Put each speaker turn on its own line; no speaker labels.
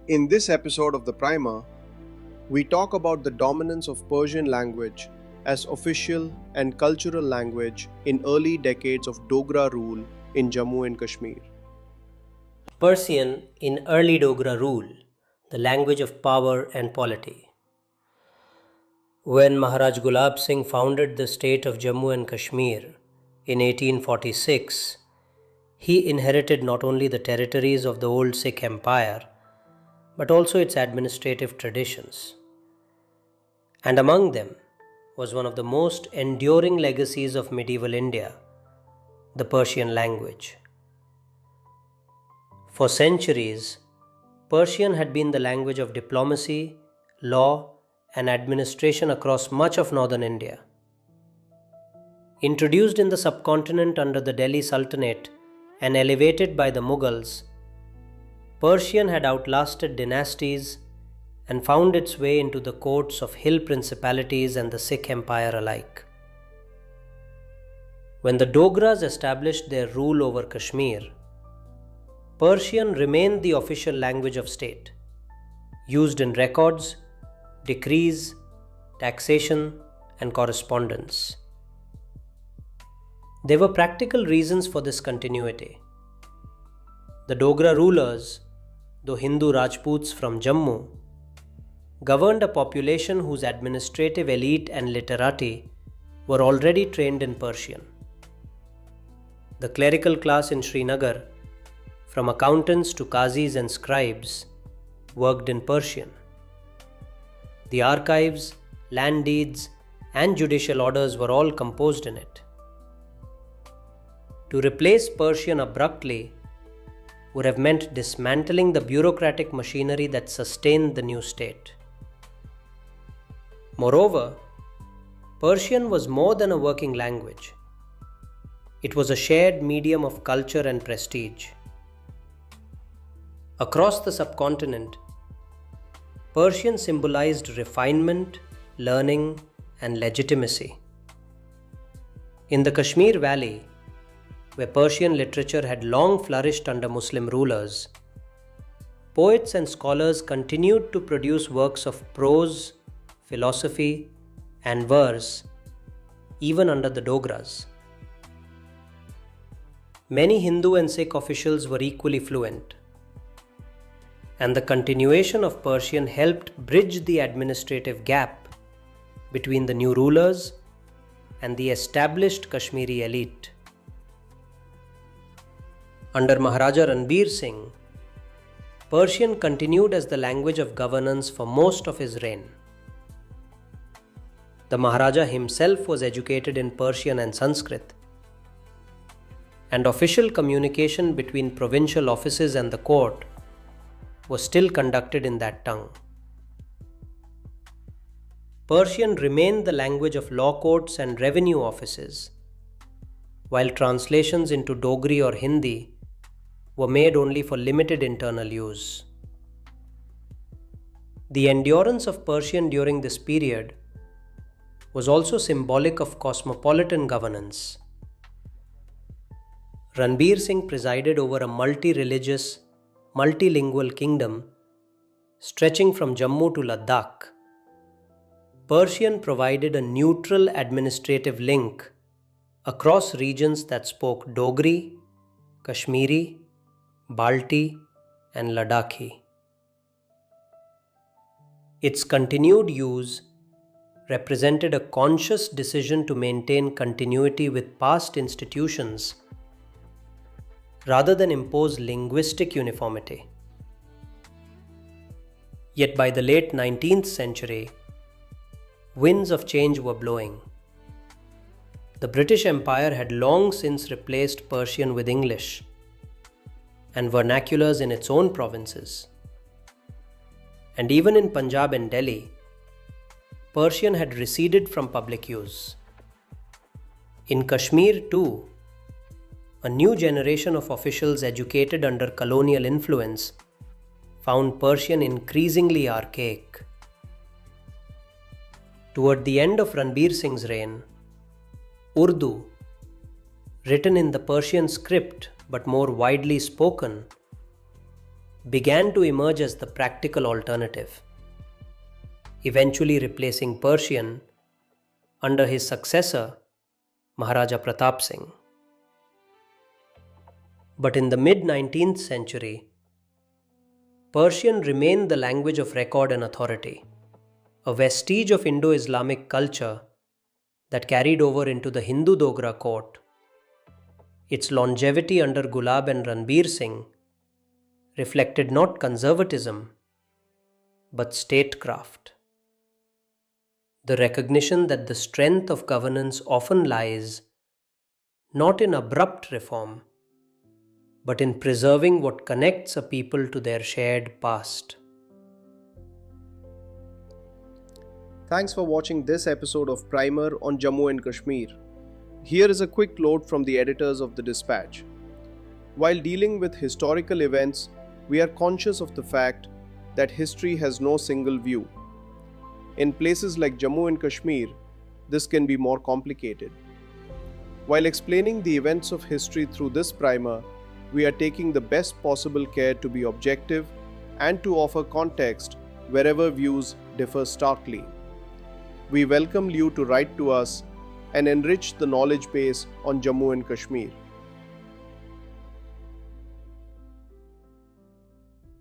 In this episode of the Primer, we talk about the dominance of Persian language as official and cultural language in early decades of Dogra rule in Jammu and Kashmir.
Persian in early Dogra rule, the language of power and polity. When Maharaj Gulab Singh founded the state of Jammu and Kashmir in 1846, he inherited not only the territories of the old Sikh Empire, but also its administrative traditions. And among them was one of the most enduring legacies of medieval India, the Persian language. For centuries, Persian had been the language of diplomacy, law, and administration across much of northern India. Introduced in the subcontinent under the Delhi Sultanate and elevated by the Mughals, Persian had outlasted dynasties and found its way into the courts of hill principalities and the Sikh Empire alike. When the Dogras established their rule over Kashmir, Persian remained the official language of state, used in records, decrees, taxation, and correspondence. There were practical reasons for this continuity. The Dogra rulers, though Hindu Rajputs from Jammu, governed a population whose administrative elite and literati were already trained in Persian. The clerical class in Srinagar, from accountants to qazis and scribes, worked in Persian. The archives, land deeds, and judicial orders were all composed in it. To replace Persian abruptly would have meant dismantling the bureaucratic machinery that sustained the new state. Moreover, Persian was more than a working language. It was a shared medium of culture and prestige. Across the subcontinent, Persian symbolized refinement, learning, and legitimacy. In the Kashmir Valley, where Persian literature had long flourished under Muslim rulers, poets and scholars continued to produce works of prose, philosophy, and verse even under the Dogras. Many Hindu and Sikh officials were equally fluent, and the continuation of Persian helped bridge the administrative gap between the new rulers and the established Kashmiri elite. Under Maharaja Ranbir Singh, Persian continued as the language of governance for most of his reign. The Maharaja himself was educated in Persian and Sanskrit, and official communication between provincial offices and the court was still conducted in that tongue. Persian remained the language of law courts and revenue offices, while translations into Dogri or Hindi were made only for limited internal use. The endurance of Persian during this period was also symbolic of cosmopolitan governance. Ranbir Singh presided over a multi-religious, multilingual kingdom stretching from Jammu to Ladakh. Persian provided a neutral administrative link across regions that spoke Dogri, Kashmiri, Balti, and Ladakhi. Its continued use represented a conscious decision to maintain continuity with past institutions rather than impose linguistic uniformity. Yet by the late 19th century, winds of change were blowing. The British Empire had long since replaced Persian with English and vernaculars in its own provinces. And even in Punjab and Delhi, Persian had receded from public use. In Kashmir too, a new generation of officials educated under colonial influence found Persian increasingly archaic. Toward the end of Ranbir Singh's reign, Urdu, written in the Persian script but more widely spoken, began to emerge as the practical alternative, eventually replacing Persian under his successor, Maharaja Pratap Singh. But in the mid-19th century, Persian remained the language of record and authority, a vestige of Indo-Islamic culture that carried over into the Hindu Dogra court. Its longevity under Gulab and Ranbir Singh reflected not conservatism, but statecraft. The recognition that the strength of governance often lies not in abrupt reform, but in preserving what connects a people to their shared past.
Thanks for watching this episode of Primer on Jammu and Kashmir. Here is a quick note from the editors of the Dispatch. While dealing with historical events, we are conscious of the fact that history has no single view. In places like Jammu and Kashmir, this can be more complicated. While explaining the events of history through this primer, we are taking the best possible care to be objective and to offer context wherever views differ starkly. We welcome you to write to us and enrich the knowledge base on Jammu and Kashmir.